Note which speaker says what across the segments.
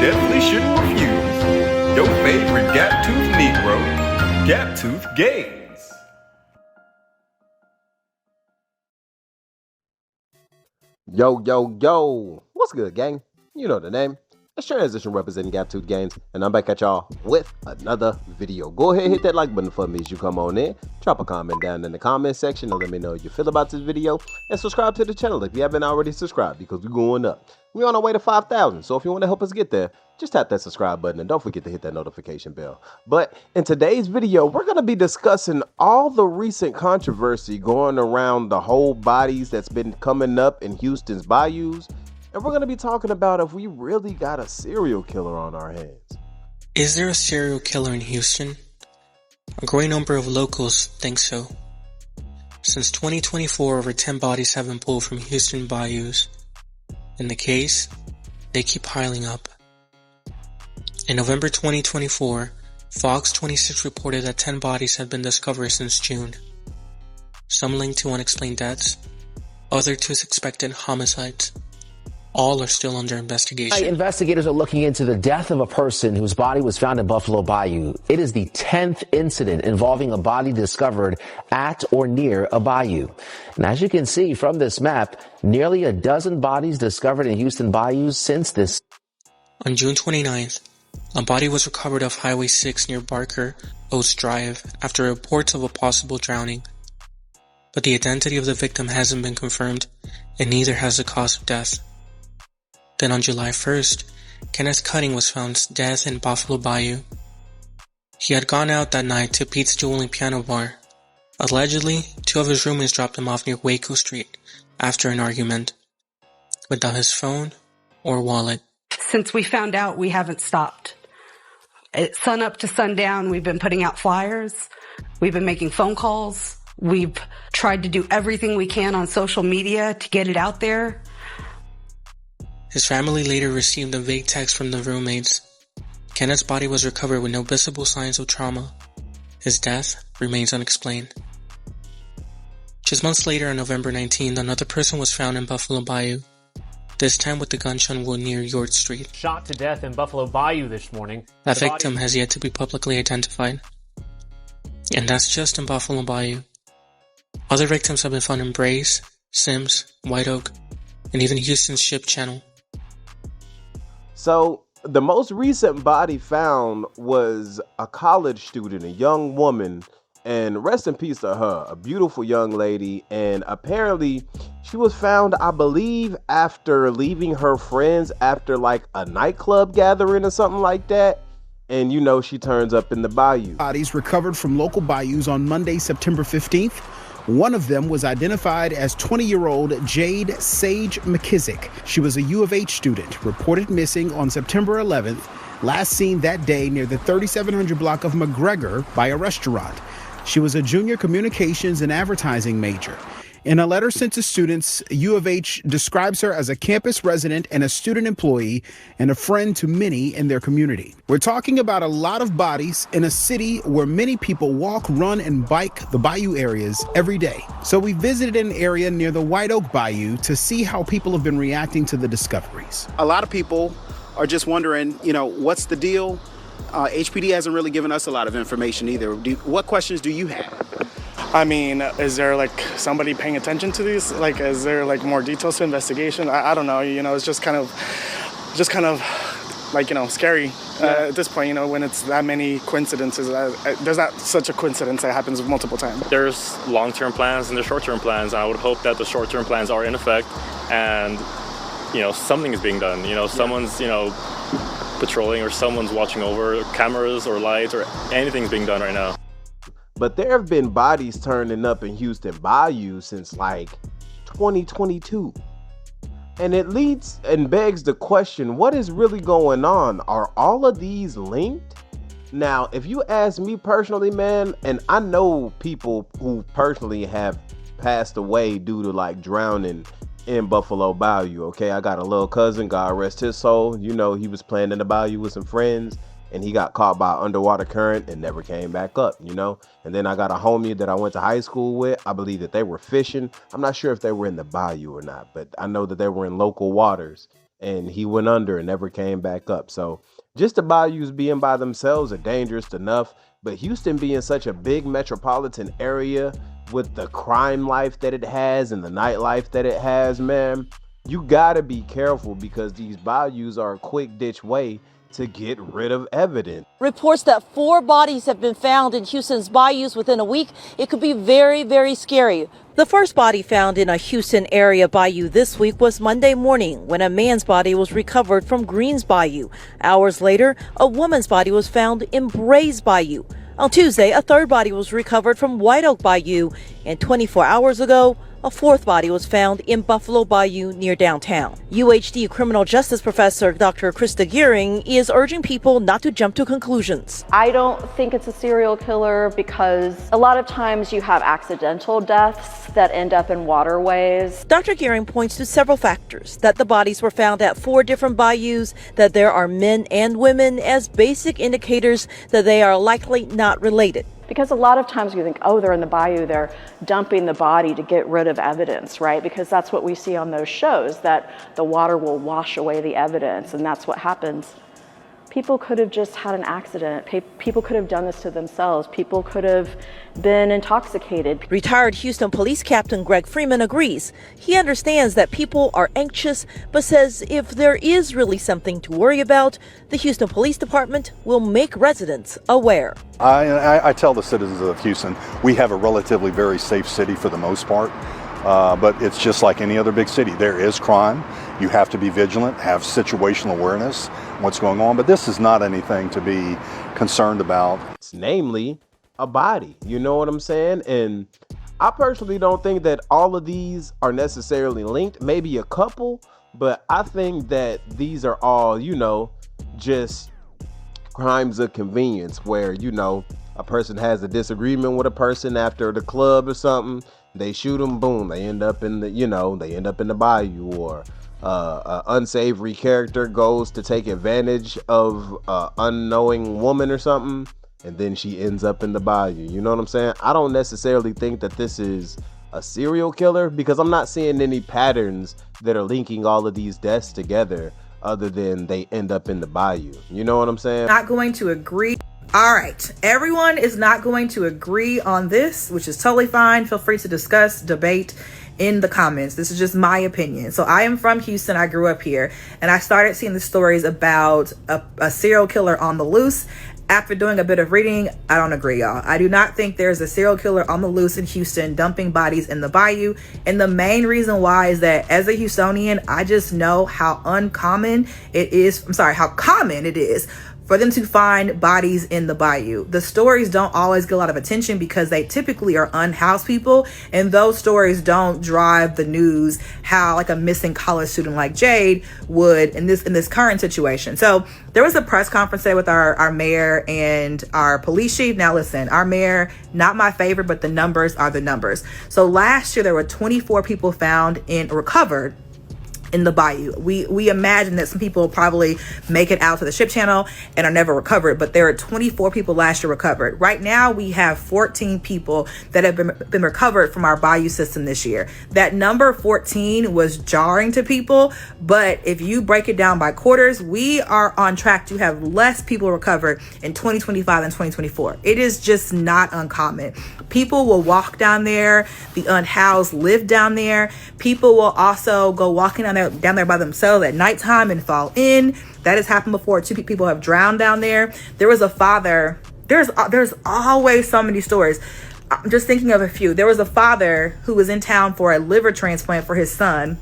Speaker 1: definitely shouldn't refuse. Your favorite gap-toothed Negro, Gap-Tooth Games.
Speaker 2: Yo, yo, yo. What's good, gang? You know the name. It's Transition representing Gap-Tooth Games, and I'm back at y'all with another video. Go ahead and hit that like button for me as you come on in. Drop a comment down in the comment section and let me know how you feel about this video. And subscribe to the channel if you haven't already subscribed, because we're going up. We're on our way to 5,000, so if you want to help us get there, just tap that subscribe button and don't forget to hit that notification bell. But in today's video, we're going to be discussing all the recent controversy going around the whole bodies that's been coming up in Houston's bayous. And we're going to be talking about if we really got a serial killer on our hands.
Speaker 3: Is there a serial killer in Houston? A great number of locals think so. Since 2024, over 10 bodies have been pulled from Houston bayous. In the case, they keep piling up. In November 2024, Fox 26 reported that 10 bodies had been discovered since June. Some linked to unexplained deaths, others to suspected homicides. All are still under investigation.
Speaker 4: Investigators are looking into the death of a person whose body was found in Buffalo Bayou. It is the 10th incident involving a body discovered at or near a bayou. And as you can see from this map, nearly a dozen bodies discovered in Houston bayous since this.
Speaker 3: On June 29th, a body was recovered off Highway 6 near Barker Oates Drive after reports of a possible drowning. But the identity of the victim hasn't been confirmed, and neither has the cause of death. Then on July 1st, Kenneth Cutting was found dead in Buffalo Bayou. He had gone out that night to Pete's Dueling Piano Bar. Allegedly, two of his roommates dropped him off near Waco Street after an argument, without his phone or wallet.
Speaker 5: Since we found out, we haven't stopped. At sun up to sundown, we've been putting out flyers. We've been making phone calls. We've tried to do everything we can on social media to get it out there.
Speaker 3: His family later received a vague text from the roommates. Kenneth's body was recovered with no visible signs of trauma. His death remains unexplained. Just months later, on November 19th, another person was found in Buffalo Bayou, this time with a gunshot wound near York Street.
Speaker 6: Shot to death in Buffalo Bayou this morning.
Speaker 3: That victim has yet to be publicly identified. And that's just in Buffalo Bayou. Other victims have been found in Brace, Sims, White Oak, and even Houston's Ship Channel.
Speaker 2: So the most recent body found was a college student, a young woman, and rest in peace to her, a beautiful young lady. And apparently she was found, I believe, after leaving her friends after like a nightclub gathering or something like that. And you know, she turns up in the bayou.
Speaker 7: Bodies recovered from local bayous on Monday, September 15th. One of them was identified as 20-year-old Jade Sage McKissick. She was a U of H student, reported missing on September 11th, last seen that day near the 3700 block of McGregor by a restaurant. She was a junior communications and advertising major. In a letter sent to students, U of H describes her as a campus resident and a student employee and a friend to many in their community. We're talking about a lot of bodies in a city where many people walk, run, and bike the bayou areas every day. So we visited an area near the White Oak Bayou to see how people have been reacting to the discoveries. A lot of people are just wondering, what's the deal? HPD hasn't really given us a lot of information either. What questions do you have?
Speaker 8: I mean, is there like somebody paying attention to these? Like, is there like more details to investigation? I don't know. It's just kind of like, scary at this point, when it's that many coincidences. There's not such a coincidence that happens multiple times.
Speaker 9: There's long-term plans and there's short-term plans. And I would hope that the short-term plans are in effect and, something is being done. Someone's, patrolling or someone's watching over cameras or lights or anything's being done right now.
Speaker 2: But there have been bodies turning up in Houston Bayou since like 2022. And it leads and begs the question, what is really going on? Are all of these linked? Now, if you ask me personally, man, and I know people who personally have passed away due to like drowning in Buffalo Bayou, okay? I got a little cousin, God rest his soul. He was playing in the bayou with some friends. And he got caught by underwater current and never came back up, And then I got a homie that I went to high school with. I believe that they were fishing. I'm not sure if they were in the bayou or not, but I know that they were in local waters. and he went under and never came back up. So just the bayous being by themselves are dangerous enough, but Houston being such a big metropolitan area with the crime life that it has and the nightlife that it has, man, you gotta be careful because these bayous are a quick ditch way to get rid of evidence.
Speaker 10: Reports that 4 bodies have been found in Houston's bayous within a week. It could be very, very scary. The first body found in a Houston area bayou this week was Monday morning when a man's body was recovered from Greens Bayou. Hours later, a woman's body was found in Brays Bayou. On Tuesday, a third body was recovered from White Oak Bayou, and 24 hours ago, a fourth body was found in Buffalo Bayou near downtown. UHD criminal justice professor Dr. Krista Gearing is urging people not to jump to conclusions.
Speaker 11: I don't think it's a serial killer because a lot of times you have accidental deaths that end up in waterways.
Speaker 10: Dr. Gearing points to several factors: that the bodies were found at 4 different bayous, that there are men and women as basic indicators that they are likely not related.
Speaker 11: Because a lot of times you think, oh, they're in the bayou, they're dumping the body to get rid of evidence, right? Because that's what we see on those shows, that the water will wash away the evidence, and that's what happens. People could have just had an accident. People could have done this to themselves. People could have been intoxicated.
Speaker 10: Retired Houston Police Captain Greg Freeman agrees. He understands that people are anxious, but says if there is really something to worry about, the Houston Police Department will make residents aware.
Speaker 12: I tell the citizens of Houston, we have a relatively very safe city for the most part, but it's just like any other big city. There is crime. You have to be vigilant, have situational awareness, what's going on, but this is not anything to be concerned about.
Speaker 2: It's namely a body, you know what I'm saying? And I personally don't think that all of these are necessarily linked, maybe a couple, but I think that these are all, just crimes of convenience where, a person has a disagreement with a person after the club or something, they shoot them, boom, they end up in the bayou, or an unsavory character goes to take advantage of an unknowing woman or something, and then she ends up in the bayou. You know what I'm saying? I don't necessarily think that this is a serial killer because I'm not seeing any patterns that are linking all of these deaths together other than they end up in the bayou. You know what I'm saying?
Speaker 13: Not going to agree. All right. Everyone is not going to agree on this, which is totally fine. Feel free to discuss, debate in the comments. This is just my opinion. So I am from Houston. I grew up here, and I started seeing the stories about a serial killer on the loose. After doing a bit of reading, I don't agree, y'all. I do not think there's a serial killer on the loose in Houston dumping bodies in the bayou. And the main reason why is that as a Houstonian, I just know how common it is for them to find bodies in the bayou. The stories don't always get a lot of attention because they typically are unhoused people, and those stories don't drive the news how like a missing college student like Jade would in this current situation. So there was a press conference today with our mayor and our police chief. Now listen, our mayor, not my favorite, but the numbers are the numbers. So last year there were 24 people found and recovered in the bayou. We imagine that some people probably make it out to the ship channel and are never recovered, but there are 24 people last year recovered. Right now we have 14 people that have been recovered from our bayou system this year. That number 14 was jarring to people, but if you break it down by quarters, we are on track to have less people recovered in 2025 than 2024. It is just not uncommon. People will walk down there. The unhoused live down there. People will also go walking down there by themselves at nighttime and fall in. That has happened before. 2 people have drowned down there. There was a father. There's always so many stories. I'm just thinking of a few. There was a father who was in town for a liver transplant for his son,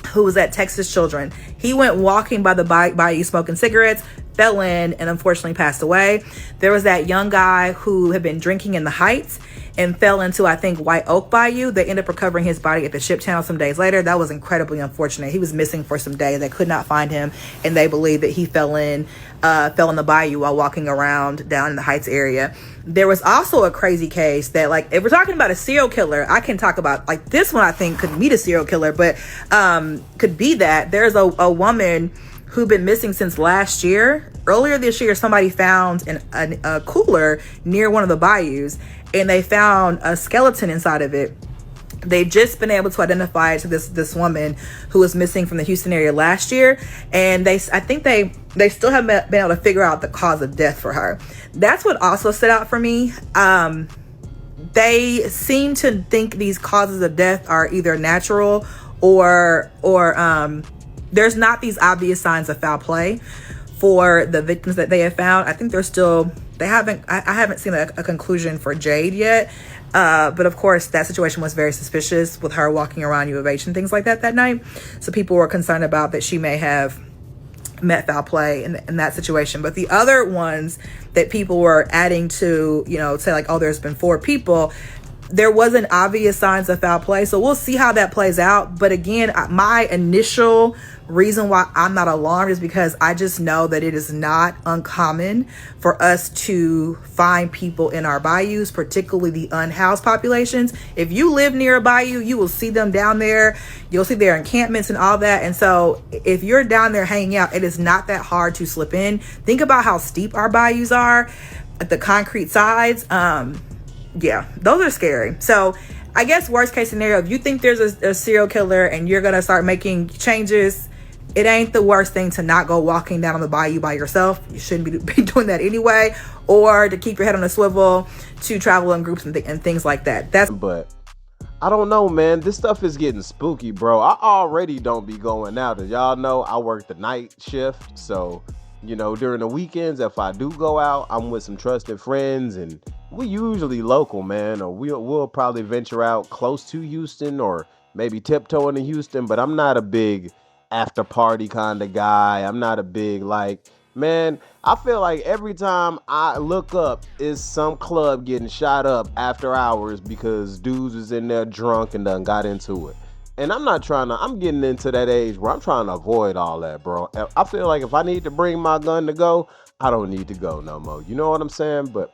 Speaker 13: who was at Texas Children. He went walking by the bayou smoking cigarettes, fell in, and unfortunately passed away. There was that young guy who had been drinking in the Heights and fell into, I think, White Oak Bayou. They ended up recovering his body at the ship channel some days later. That was incredibly unfortunate. He was missing for some days. They could not find him, and they believe that he fell in the bayou while walking around down in the Heights area. There was also a crazy case that, like, if we're talking about a serial killer, I can talk about, like, this one I think could meet a serial killer, but could be that. There's a woman who'd been missing since last year. Earlier this year, somebody found a cooler near one of the bayous, and they found a skeleton inside of it. They've just been able to identify to this woman who was missing from the Houston area last year, and I think they still haven't been able to figure out the cause of death for her. That's what also stood out for me. They seem to think these causes of death are either natural or there's not these obvious signs of foul play for the victims that they have found. I think I haven't seen a conclusion for Jade yet. But of course, that situation was very suspicious with her walking around U of H and things like that night. So people were concerned about that she may have met foul play in that situation. But the other ones that people were adding to, say like, oh, there's been 4 people, there wasn't obvious signs of foul play. So we'll see how that plays out. But again, my initial reason why I'm not alarmed is because I just know that it is not uncommon for us to find people in our bayous, particularly the unhoused populations. If you live near a bayou, you will see them down there. You'll see their encampments and all that. And so if you're down there hanging out, it is not that hard to slip in. Think about how steep our bayous are at the concrete sides. Yeah, those are scary. So I guess worst case scenario, if you think there's a serial killer and you're going to start making changes, it ain't the worst thing to not go walking down on the bayou by yourself. You shouldn't be doing that anyway, or to keep your head on a swivel, to travel in groups and things like that.
Speaker 2: But I don't know, man. This stuff is getting spooky, bro. I already don't be going out. As y'all know, I work the night shift. So, during the weekends, if I do go out, I'm with some trusted friends, and we usually local, man. Or we'll probably venture out close to Houston or maybe tiptoeing in Houston. But I'm not a big after party kind of guy. I'm not a big man, I feel like every time I look up is some club getting shot up after hours because dudes was in there drunk and done got into it. And I'm getting into that age where I'm trying to avoid all that, bro. I feel like if I need to bring my gun to go, I don't need to go no more. You know what I'm saying? But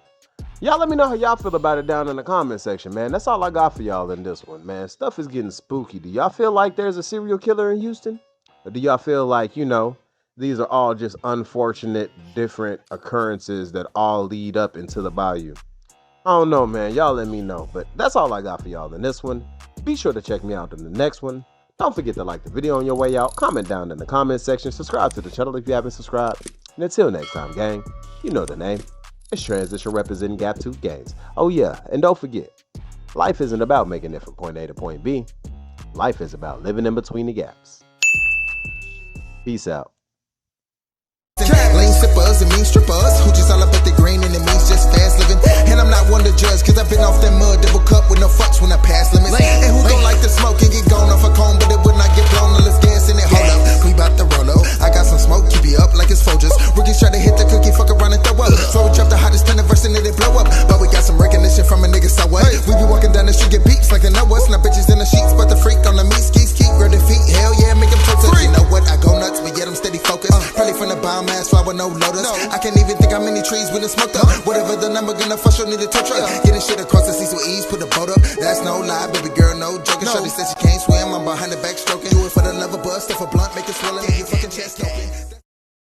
Speaker 2: y'all let me know how y'all feel about it down in the comment section, man. That's all I got for y'all in this one, man. Stuff is getting spooky. Do y'all feel like there's a serial killer in Houston? Or do y'all feel like, these are all just unfortunate, different occurrences that all lead up into the bayou? I don't know, man. Y'all let me know. But that's all I got for y'all in this one. Be sure to check me out in the next one. Don't forget to like the video on your way out. Comment down in the comment section. Subscribe to the channel if you haven't subscribed. And until next time, gang, you know the name. It's Transition representing Gap Tooth Games. Oh yeah, and don't forget, life isn't about making it from point A to point B. Life is about living in between the gaps. Peace out.
Speaker 14: Lean sippers and mean strippers who just all up at the green and it means just fast living. And I'm not one to judge, cause I've been off that mud double cup with no fucks when I pass limits. And who don't like to smoke and get gone off a cone, but it would not get blown unless gas in it. Hold up, we bout to roll up. I got some smoke, keep you up like it's Folgers. Rookies try to hit the cookie, fuck around and throw up. So we drop the hottest pen verse and it blow up. But we got some recognition from a nigga, so what? We be walking down the street, get beeps like they know us. Now bitches in the sheets, but the freak on the meat skis keep real defeat. Hell yeah, make them toast. You know what? I go nuts, but yet I'm steady focused. Probably from the biomass flower, no lotus. I can't even think how many trees when it's smoked up. Whatever the number, gonna fuss, you'll need a tow truck. Getting shit across the seas with ease, put a boat up. That's no lie, baby girl, no joking. Shorty said she can't swim, I'm behind the back stroking. Do it for the love of buzz, stuff a blunt, make it swell and make your fucking chest open.